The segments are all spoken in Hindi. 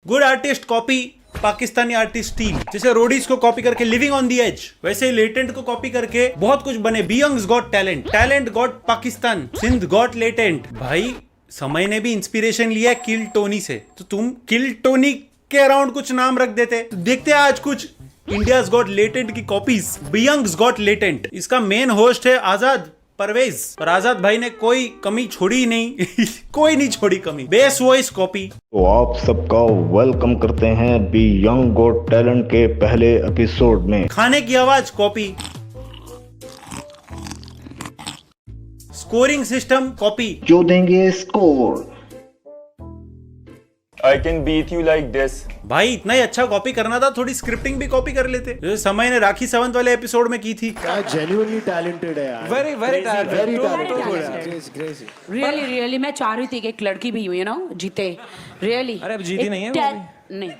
Good artist copy Pakistani artist team. जैसे रोडीज को कॉपी करके लिविंग ऑन दी एज, वैसे लेटेंट को कॉपी करके बहुत कुछ बने। Beings got talent, talent got Pakistan, Sindh got Latent. भाई समय ने भी इंस्पिरेशन लिया किल टोनी से, तो तुम किल टोनी के अराउंड कुछ नाम रख देते। तो देखते हैं आज कुछ इंडियाज गॉट लेटेंट की कॉपीज। बियंग्स गॉट लेटेंट, इसका मेन होस्ट है आजाद परवेज, और आजाद भाई ने कोई कमी छोड़ी ही नहीं कोई नहीं छोड़ी कमी। Best voice copy. तो आप सबका वेलकम करते हैं बी यंग गॉट टैलेंट के पहले एपिसोड में। खाने की आवाज कॉपी, स्कोरिंग सिस्टम कॉपी। जो देंगे score. I can beat you like this. भाई इतना ही अच्छा कॉपी करना था, थोड़ी स्क्रिप्टिंग भी कॉपी कर लेते, जैसे समय ने राखी सावंत वाले एपिसोड में की थी। क्या genuinely talented है यार। Very talented. Very True, talented. true, Crazy, crazy. Really मैं चाह रही थी कि एक लड़की भी यू नो जीते। रियली अरे अब जीती नहीं है वो अभी। नहीं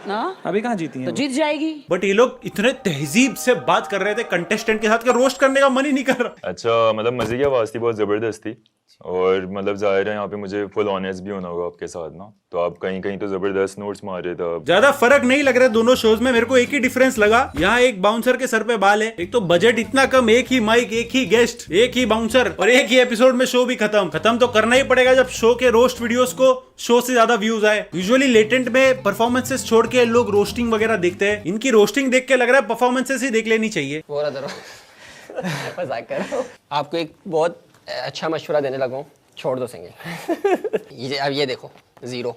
ना, अभी कहाँ जीती है तो वो? जीत जाएगी। बट ये लोग इतने तहजीब से बात कर रहे थे कंटेस्टेंट के साथ, रोस्ट करने का मन ही नहीं कर रहा। अच्छा, मतलब मजे की आवाज थी, बहुत जबरदस्त थी। और मतलब जाहिर है यहाँ पे मुझे फुल ऑनेस्ट भी होना होगा आपके साथ ना, तो आप कहीं कहीं तो जबरदस्त नोट्स मार रहे थे। ज्यादा फर्क नहीं लग रहा है दोनों शोज में। मेरे को एक ही डिफरेंस लगा, यहाँ एक बाउंसर के सर पे बाल है, एक तो बजट इतना कम, एक ही माइक, एक ही गेस्ट, एक ही बाउंसर, और एक ही एपिसोड में शो भी खत्म तो करना ही पड़ेगा जब शो के रोस्ट वीडियोस को शो से ज्यादा व्यूज आए। यूजुअली लेटेंट में परफॉर्मेंसेस छोड़ के लोग रोस्टिंग वगैरह देखते हैं, इनकी रोस्टिंग देख के लग रहा है परफॉर्मेंसेस ही देख लेनी चाहिए। मजाक कर रहा हूं। आपको एक बहुत अच्छा मशवरा देने लगा हूं, छोड़ दो सिंगिंग। अब ये देखो, 0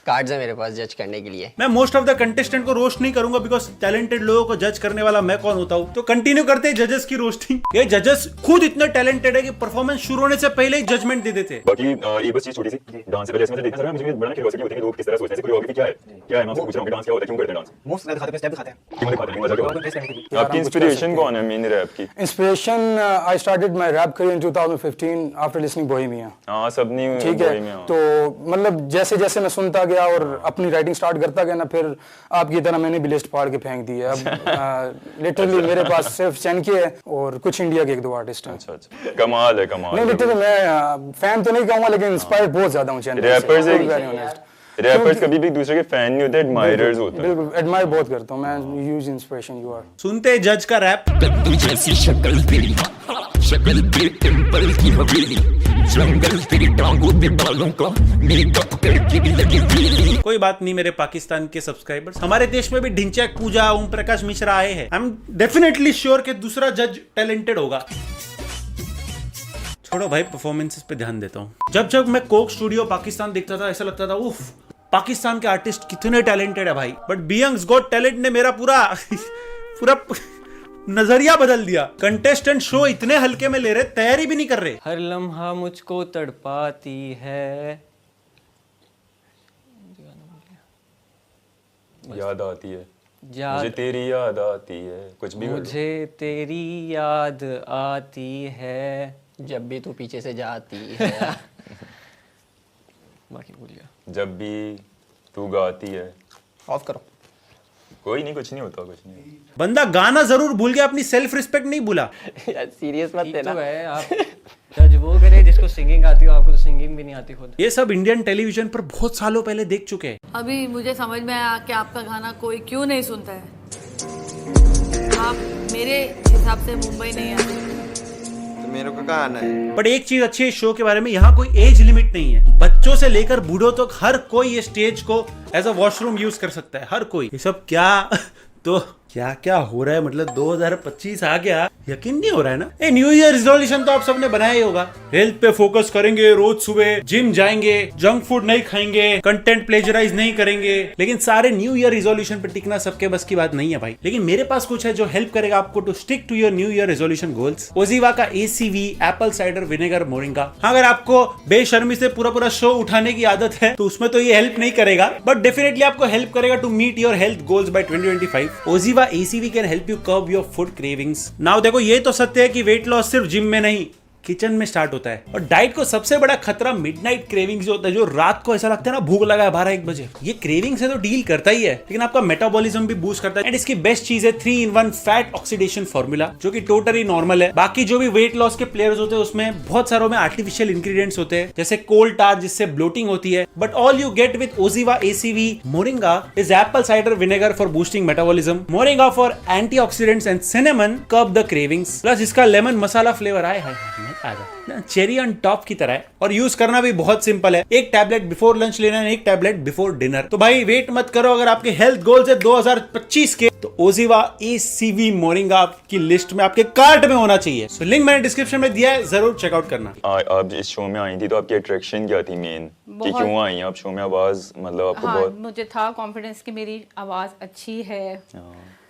कार्ड्स है मेरे पास जज करने के लिए। मैं मोस्ट ऑफ द कंटेस्टेंट को रोस्ट नहीं करूंगा, बिकॉज टैलेंटेड लोगों को जज करने वाला मैं कौन होता हूँ। तो कंटिन्यू करते हैं जजेस की रोस्टिंग। ये जजेस खुद इतने टैलेंटेड है कि परफॉर्मेंस शुरू होने से पहले ही जजमेंट दे देते हैं। बाकी एक बस चीज छोटी सी, डांस से पहले इसमें देखना, मुझे बड़ा क्यूरियोसिटी होती है कि लोग किस तरह सोचते हैं, कोई और भी क्या है मैं आपसे पूछ रहा हूं कि डांस क्या होता है, क्यों करते हैं डांस, Most दिखाते हैं, step दिखाते हैं। क्यों दिखाते हैं, मजा क्यों? आपकी इंस्पिरेशन कौन है मेन रैप की? Inspiration, I started my rap career in 2015 after listening Bohemia. हाँ, सब नहीं ठीक है, तो मतलब जैसे जैसे मैं सुनता गया और अपनी राइटिंग स्टार्ट करता गया ना, फिर आपकी तरह मैंने भी लिस्ट फाड़ के फेंक दी है। अब लिटरली मेरे पास सिर्फ चैनकी है और कुछ इंडिया के 1-2 आर्टिस्ट हैं। अच्छा, कमाल है कमाल। नहीं लिटरली मैं फैन तो नहीं कहूँगा, लेकिन इंस्पायर बहुत ज्यादा हूँ चैनकी से। रैपर्स कभी भी एक दूसरे के फैन नहीं होते, एडमायरर्स होते हैं। बिल्कुल एडमायर बहुत करता हूँ मैं, ह्यूज इंस्पिरेशन यू आर। सुनते हैं जज का रैप। जैसी शक्ल तेरी, शक्ल तेरी टेंपल की हवेली, जंगल तेरी टांगों में बालों का मेकअप करके भी लगी पीली। कोई बात नहीं मेरे पाकिस्तान के सब्सक्राइबर्स, हमारे देश में भी ढिंचैक पूजा, ओम प्रकाश मिश्रा आए हैं। आई एम डेफिनेटली श्योर कि दूसरा जज टैलेंटेड होगा। छोड़ो भाई, परफॉर्मेंसेस पे ध्यान देता हूँ। जब मैं कोक स्टूडियो पाकिस्तान देखता था, ऐसा लगता था उफ, पाकिस्तान के आर्टिस्ट कितने टैलेंटेड है भाई। बट बियंग्स गॉट टैलेंट ने मेरा पूरा नजरिया बदल दिया। कंटेस्टेंट शो इतने हल्के में ले रहे, तैयारी भी नहीं कर रहे। हर लम्हा मुझको तड़पाती है, याद आती है, याद मुझे तेरी याद आती है, कुछ भी मुझे तेरी याद आती है, जब भी तू पीछे से जाती है। बाकी भूल गया। जब भी तू गाती है। ऑफ करो। कोई नहीं, कुछ नहीं होता, कुछ नहीं। बंदा गाना जरूर भूल गया, अपनी सेल्फ रिस्पेक्ट नहीं भूला। यार सीरियस मत लेना। तो है, आप जज वो करे जिसको सिंगिंग आती हो, आपको तो सिंगिंग भी नहीं आती खुद। ये सब इंडियन टेलीविजन पर बहुत सालों पहले देख चुके हैं। अभी मुझे समझ में आया कि आपका गाना कोई क्यों नहीं सुनता है। आप मेरे हिसाब से मुंबई नहीं आते, तो मेरे को कहाँ आना है। बट एक चीज अच्छी है इस शो के बारे में, यहाँ कोई एज लिमिट नहीं है। बच्चों से लेकर बूढ़ों तक हर कोई ये स्टेज को एज अ वॉशरूम यूज कर सकता है, हर कोई। ये सब क्या तो क्या क्या हो रहा है, मतलब 2025 आ गया, यकीन नहीं हो रहा है ना। ए न्यू ईयर रिजोल्यूशन तो आप सबने बनाया ही होगा। हेल्थ पे फोकस करेंगे, रोज सुबह जिम जाएंगे, जंक फूड नहीं खाएंगे, कंटेंट प्लेजराइज नहीं करेंगे। लेकिन सारे न्यू ईयर रिजोल्यूशन पे टिकना सबके बस की बात नहीं है भाई। लेकिन मेरे पास कुछ है जो हेल्प करेगा आपको to stick to your new year resolution goals. OZiva का ACV apple cider vinegar moringa. अगर आपको बेशर्मी से पूरा शो उठाने की आदत है तो उसमें तो ये हेल्प नहीं करेगा, बट डेफिनेटली आपको हेल्प करेगा to meet your health goals by 2025। OZiva ACV can help you curb your food cravings. Now देखो, ये तो सत्य है कि वेट लॉस सिर्फ जिम में नहीं, किचन में स्टार्ट होता है। और डाइट को सबसे बड़ा खतरा मिडनाइट क्रेविंग्स होता है, जो रात को ऐसा लगता है ना भूख लगा है 12-1 बजे। ये क्रेविंग से तो डील करता ही है, लेकिन आपका मेटाबॉलिज्म भी बूस्ट करता है। एंड इसकी बेस्ट चीज है 3-in-1 फैट ऑक्सीडेशन फॉर्मूला, जो कि टोटली नॉर्मल है। बाकी जो भी वेट लॉस के प्लेयर्स होते हैं उसमें बहुत सारों में आर्टिफिशियल इंग्रेडिएंट्स होते हैं, जैसे कोल टार जिससे ब्लोटिंग होती है। But all you get with OZiva ACV moringa is apple cider vinegar for boosting metabolism, moringa for antioxidants and cinnamon curb the cravings. Plus इसका लेमन मसाला फ्लेवर आया है, चेरी ऑन टॉप की तरह है। और यूज करना भी बहुत सिंपल है, एक टैबलेट बिफोर लंच लेना है, एक टैबलेट बिफोर डिनर। तो भाई वेट मत करो, अगर आपके हेल्थ गोल्स है 2025 के, तो ओजीवा ACV मोरिंगा आपकी लिस्ट में, आपके कार्ट में होना चाहिए। सो लिंक मैंने डिस्क्रिप्शन में दिया है, जरूर चेकआउट करना। आप इस शो में आई थी तो आपकी अट्रैक्शन क्या थी मेन, कि क्यों आई आप शो में? आवाज मतलब आपको बहुत मुझे था कॉन्फिडेंस कि मेरी आवाज अच्छी है,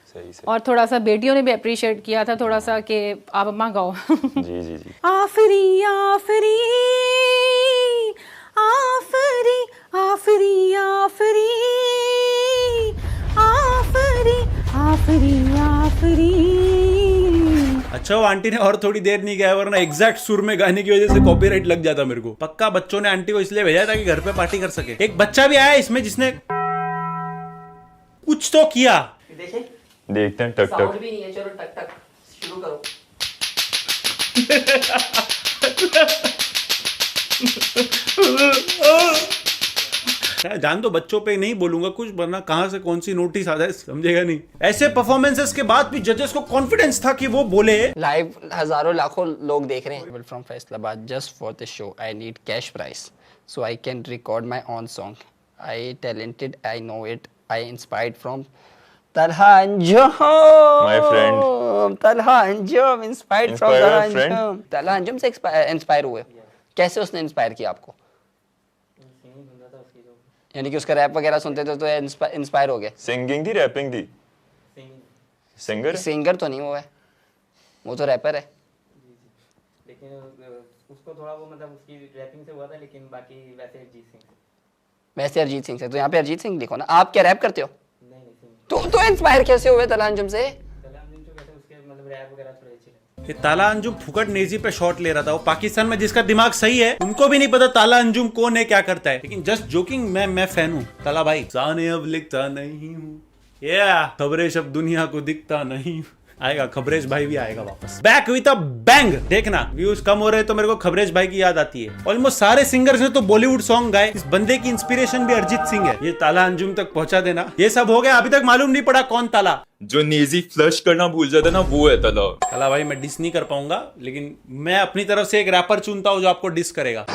सही से। और थोड़ा सा बेटियों ने भी अप्रिशिएट किया था थोड़ा सा कि आप अम्मा गाओ। जी जी जी। आफरी आफरी आफरी आफरी आफरी आफरी आफरी आफरी। अच्छा वो आंटी ने और थोड़ी देर नहीं गया, वरना एग्जैक्ट सुर में गाने की वजह से कॉपीराइट लग जाता मेरे को। पक्का बच्चों ने आंटी को इसलिए भेजा ताकि घर पे पार्टी कर सके। एक बच्चा भी आया इसमें जिसने कुछ तो किया। देखते हैं टक टक। भी नहीं है, चलो टक टक शुरू करो। जान दो, बच्चों पे नहीं बोलूंगा कुछ, वरना कहां से कौन सी नोटिस आ जाए समझेगा नहीं। ऐसे परफॉर्मेंसेस के बाद भी जजेस को कॉन्फिडेंस था कि वो बोले। लाइव हजारों लाखों लोग देख रहे हैं। From Faisalabad just for the show I need cash price so I can record my own song. I talented, I know it, I inspired from Talha Anjum, My friend. Talha Anjum, inspired from Inspired Talha a friend? Anjum. Talha Anjum से इंस्पायर हुए। कैसे उसने इंस्पायर किया आपको? यानी कि उसका रैप वगैरह सुनते थे तो इंस्पायर हो गए? सिंगिंग थी रैपिंग थी? सिंगर? सिंगर तो नहीं वो है, वो तो रैपर है। लेकिन उसको थोड़ा वो मतलब उसकी रैपिंग से हुआ था, लेकिन बाकी वैसे अरिजीत सिंह से। वैसे अरिजीत सिंह से, तो यहाँ पे अरिजीत सिंह लिखो ना। आप क्या रैप करते हो? तो इंस्पायर कैसे हुए तला अंजुम से? ये ताला अंजुम फुकट नेजी पे शॉट ले रहा था। वो पाकिस्तान में जिसका दिमाग सही है उनको भी नहीं पता ताला अंजुम कौन है, क्या करता है। लेकिन जस्ट जोकिंग, मैं फैन हूँ ताला भाई। जाने अब लिखता नहीं हूँ, खबरें शब्द दुनिया को दिखता नहीं। आएगा खबरेश भाई भी आएगा वापस, बैक विद अ बैंग। देखना व्यूज कम हो रहे तो मेरे को खबरेश भाई की याद आती है। ऑलमोस्ट सारे सिंगर्स ने तो बॉलीवुड सॉन्ग गाए, इस बंदे की इंस्पिरेशन भी अरिजीत सिंह है। ये ताला अंजुम तक पहुंचा देना। ये सब हो गया, अभी तक मालूम नहीं पड़ा कौन ताला। जो नेजी फ्लश करना भूल जाता ना, वो है ताला। ताला भाई मैं डिस नहीं कर पाऊंगा, लेकिन मैं अपनी तरफ से एक रैपर चुनता हूँ जो आपको डिस करेगा।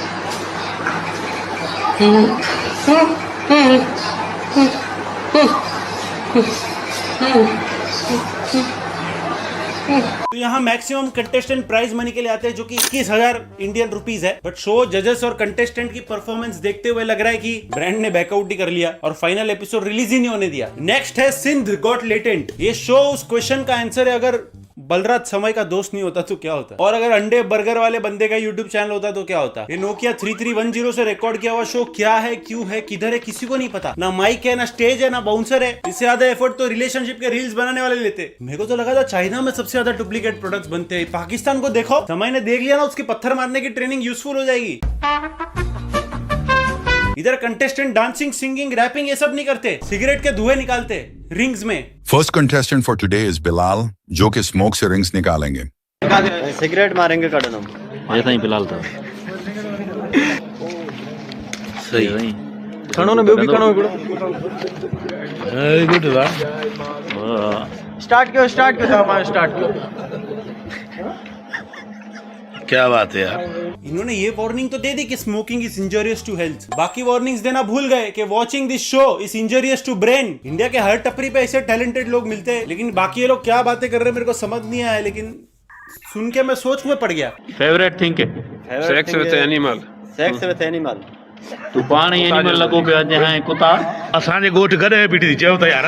तो यहाँ मैक्सिमम कंटेस्टेंट प्राइज मनी के लिए आते हैं, जो कि 21,000 इंडियन रुपीज है। बट शो, जजेस और कंटेस्टेंट की परफॉर्मेंस देखते हुए लग रहा है कि ब्रांड ने बैकआउट ही कर लिया और फाइनल एपिसोड रिलीज ही नहीं होने दिया। नेक्स्ट है सिंध गॉट लेटेंट। ये शो उस क्वेश्चन का आंसर है, अगर बलराज समय का दोस्त नहीं होता तो क्या होता, और अगर अंडे बर्गर वाले बंदे का यूट्यूब चैनल होता तो क्या होता। ये नोकिया 3310 से रिकॉर्ड किया हुआ शो क्या है, क्यों है, किधर है, किसी को नहीं पता। ना माइक है, ना स्टेज है, ना बाउंसर है। इससे ज्यादा एफर्ट तो रिलेशनशिप के रील्स बनाने वाले लेते। मेरे को तो लगा था चाइना में सबसे ज्यादा डुप्लीकेट प्रोडक्ट्स बनते हैं। पाकिस्तान को देखो, समय ने देख लिया ना, उसके पत्थर मारने की ट्रेनिंग यूजफुल हो जाएगी। इधर कंटेस्टेंट डांसिंग, सिंगिंग, रैपिंग ये सब नहीं करते, सिगरेट के धुएं निकालते रिंग्स में। First contestant for today is Bilal, जो कि स्मोक से रिंग्स निकालेंगे। सिगरेट मारेंगे कड़नम ऐसा ही बिलाल था। सही कणो ने भी कणो वेरी गुड वाह। स्टार्ट क्यों था हमारा स्टार्ट क्यों? क्या बात है यार। इन्होंने ये वार्निंग तो दे दी कि smoking is injurious to health, बाकी वार्निंग्स देना भूल गए कि watching this show is injurious to brain. India के हर टपरी पे ऐसे टैलेंटेड लोग मिलते हैं, लेकिन बाकी ये लोग क्या बातें कर रहे हैं मेरे को समझ नहीं आया, लेकिन सुन के मैं सोच में पड़ गया। Favourite thing sex with animal. तू पाण एनिमल लगो पे जहां कुत्ता असांजे गोठ गधे पीटी चयो त यार।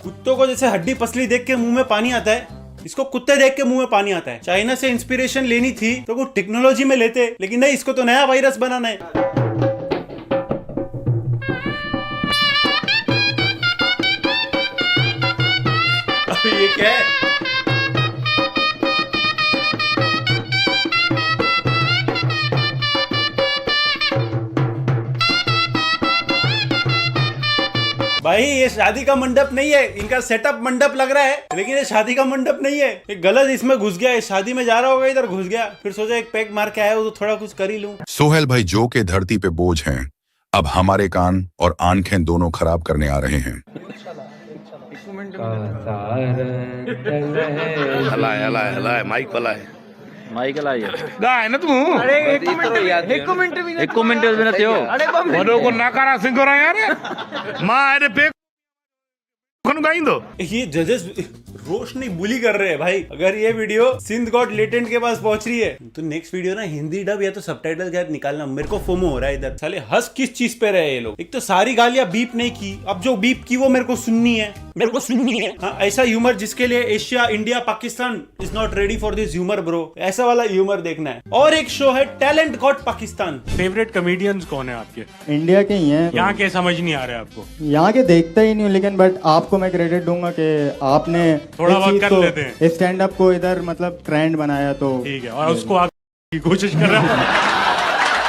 कुत्तों को जैसे हड्डी पसली देख के मुंह में पानी आता है, इसको कुत्ते देख के मुंह में पानी आता है। चाइना से इंस्पिरेशन लेनी थी तो वो टेक्नोलॉजी में लेते, लेकिन नहीं, इसको तो नया वायरस बनाना है। ये क्या है? भाई ये शादी का मंडप नहीं है, इनका सेटअप मंडप लग रहा है, लेकिन ये शादी का मंडप नहीं है। ये गलत इसमें घुस गया, शादी में जा रहा होगा, इधर घुस गया, फिर सोचा एक पैक मार के आया तो थोड़ा कुछ कर ही लूं। सोहेल भाई जो के धरती पे बोझ हैं, अब हमारे कान और आंखें दोनों खराब करने आ रहे हैं। माइक हलाए गाय ना तू अरे एक मिनट भी ना थियो अरे वडो को नाकारा सिंगोरा यार मां अरे पे कौन गाइंदो। ये जजेस रोशनी बुली कर रहे हैं भाई। अगर ये वीडियो सिंध गॉड लेटेंट के पास पहुंच रही है तो नेक्स्ट वीडियो ना हिंदी डब या तो सबटाइटल के साथ निकालना। मेरे को फोमो हो रहा है इधर। साले हंस किस चीज पे रहे ये लोग। एक तो सारी गालियां बीप नहीं की, अब जो बीप की वो मेरे को सुननी है, मेरे को सुननी है। हाँ, ऐसा ह्यूमर जिसके लिए Asia, India, Pakistan is not ready for this humour bro. ऐसा वाला ह्यूमर देखना है। और एक शो है talent got Pakistan. Favourite comedians कौन है आपके? इंडिया के ही हैं। यहाँ के समझ नहीं आ रहे आपको? यहाँ के देखता ही नहीं हूँ, लेकिन बट आपको मैं क्रेडिट दूंगा कि आपने थोड़ा बहुत कर लेते हैं। स्टैंड अप को इधर मतलब ट्रेंड बनाया तो ठीक है, और उसको आगे की कोशिश कर रहा हूँ।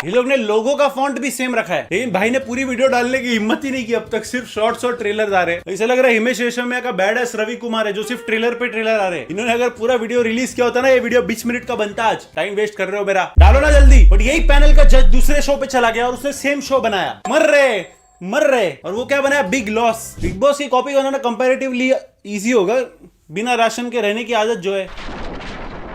ये लोग ने लोगो का फॉन्ट भी सेम रखा है, लेकिन भाई ने पूरी वीडियो डालने की हिम्मत ही नहीं की अब तक। सिर्फ शॉर्ट्स और ट्रेलर आ रहे हैं। ऐसा लग रहा है हिमेश रेशमिया का बैड एस रवि कुमार है जो सिर्फ ट्रेलर पे ट्रेलर आ रहे हैं। इन्होंने अगर पूरा वीडियो रिलीज किया होता ना, ये वीडियो 20 मिनट का बनता। आज टाइम वेस्ट कर रहे हो मेरा, डालो ना जल्दी। बट यही पैनल का जज दूसरे शो पे चला गया और उसने सेम शो बनाया। मर रहे। और वो क्या बनाया? Big loss. बिग बॉस की कॉपी बनाना कंपैरेटिवली इजी होगा, बिना राशन के रहने की आदत जो है।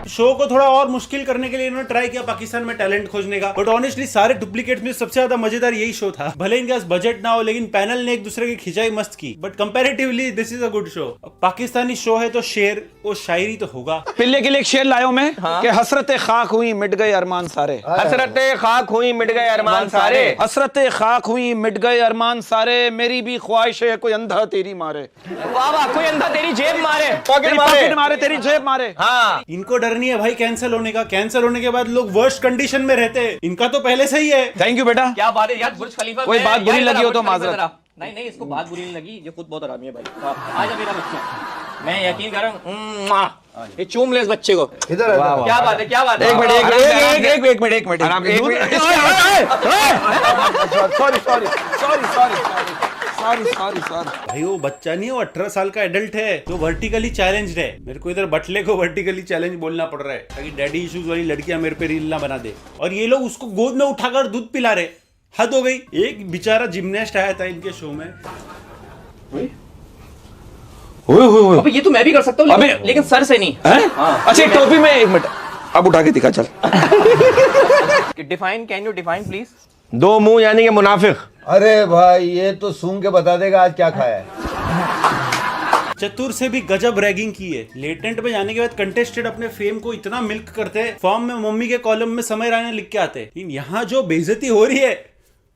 शो को थोड़ा और मुश्किल करने के लिए इन्होंने ट्राई किया पाकिस्तान में टैलेंट खोजने का। बट ऑनेस्टली सारे डुप्लीकेट्स में सबसे ज्यादा मजेदार यही शो था। भले इनके पास बजट ना हो, लेकिन पैनल ने एक दूसरे की खिंचाई मस्त की। But comparatively this is a good show. Pakistani show है तो शेर वो शायरी तो होगा। पिल्ले के लिए एक शेर लायो मैं कि हसरते खाक हुई मिट गए अरमान सारे। हसरते खाक हुई मिट गए अरमान सारे। हसरते खाक हुई मिट गए अरमान सारे। मेरी भी ख्वाहिश है कोई अंधा तेरी मारे। वाह वाह, कोई अंधा तेरी जेब मारे, पॉकेट मारे, तेरी जेब मारे। हाँ, इनको डर नहीं है भाई कैंसिल होने का। कैंसिल होने के बाद लोग वर्स्ट कंडीशन में रहते हैं। इनका तो पहले से ही है। थैंक यू बेटा। क्या बात है यार। बुर्ज खलीफा कोई बात बुरी लगी हो तो माजरत। नहीं, इसको बात बुरी नहीं लगी, ये खुद बहुत आरामी है भाई। आजा मेरा बच्चा, मैं यकीन कर रहा हूँ। ये चूम ले इस बच्चे को इधर। क्या बात है, क्या बात है। एक मिनट सॉरी भाई वो बच्चा नहीं, वो 18 साल का एडल्ट है जो वर्टिकली चैलेंज्ड है। मेरे को इधर बटले को वर्टिकली चैलेंज बोलना पड़ रहा है ताकि डैडी इश्यूज वाली लड़कियां मेरे पे रील ना बना दे। और ये लोग उसको गोद में उठाकर दूध पिला रहे। हद हो गई। एक बेचारा जिम्नास्ट आया था इनके शो में। अबे ये तो मैं भी कर सकता हूँ, लेकिन सर से नहीं। अच्छा टोपी में एक मिनट अब उठा के दिखा चल। Define, can you define please? दो मुंह यानी कि मुनाफिक। अरे भाई ये तो सूंघ के बता देगा आज क्या खाया है। चतुर से भी गजब रैगिंग की है। लेटेंट में जाने के बाद कंटेस्टेड अपने फेम को इतना मिल्क करते हैं, फॉर्म में मम्मी के कॉलम में समय राय लिख के आते हैं। लेकिन यहाँ जो बेइज्जती हो रही है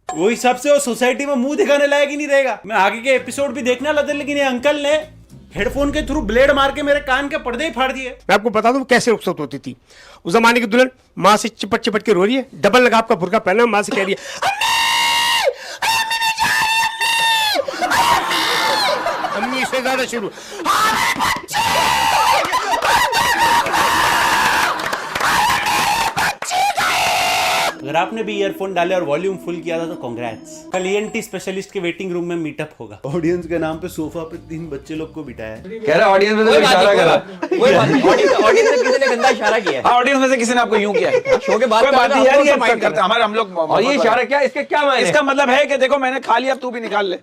वो हिसाब से वो सोसाइटी में मुंह दिखाने लायक ही नहीं रहेगा। मैं आगे के एपिसोड भी देखना लगा, लेकिन ये अंकल ने हेडफोन के थ्रू ब्लेड मार के मेरे कान के पर्दे ही फाड़ दिए। मैं आपको बता दूं कैसे रुखसत होती थी। उस जमाने की दुल्हन माँ से चिपट के रो रही है, डबल लगा आपका बुर्का पहना, माँ से कह रही है अम्मी से ज्यादा शुरू। अगर आपने भी ईयरफोन डाले और वॉल्यूम फुल किया था तो कांग्रेट्स। कल ENT स्पेशलिस्ट के वेटिंग रूम में मीटअप होगा। ऑडियंस के नाम पे सोफा पे 3 बच्चे लोग को बिठाया। कह रहा ऑडियंस में से इशारा करा। ऑडियंस से किसी ने गंदा इशारा किया है। ऑडियंस में से किसी ने आपको यूं किया है। शो के बाद बात नहीं यार, ये करते हमारे हम लोग। और ये इशारा क्या, इसके क्या मायने? इसका मतलब है कि देखो मैंने खा लिया, अब तू भी निकाल ले।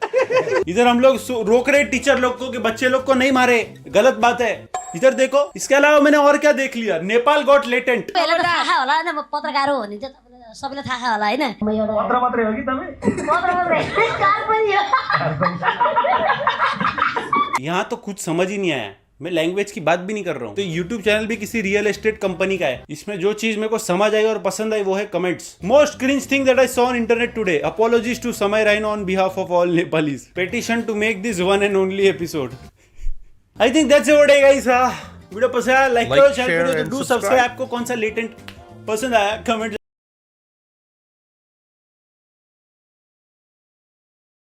इधर हम लोग रोक रहे टीचर लोग को कि बच्चे लोग को नहीं मारे, गलत बात है। इधर देखो, इसके अलावा मैंने और क्या देख लिया। Nepal got latent. पत्रकार हो भने चाहिँ सबैले थाहा होला हैन। म एउटा पत्र मात्रै हो कि तपाई? पत्र मात्रै कार पनि हो। यहाँ तो कुछ समझ ही नहीं आया। मैं लैंग्वेज की बात भी नहीं कर रहा हूँ। तो यूट्यूब चैनल भी किसी रियल एस्टेट कंपनी का है। इसमें जो चीज मेरे को समझ आई और पसंद आई वो है comments. Most cringe thing that I saw on internet today. Apologies to Samay Raina on behalf of all Nepalis. Petition to make this one and only episode. I think that's it guys. Video पसंद आया लाइक करो, शेयर करो, डू सब्सक्राइब। आपको कौन सा लेटेंट पसंद आया कमेंट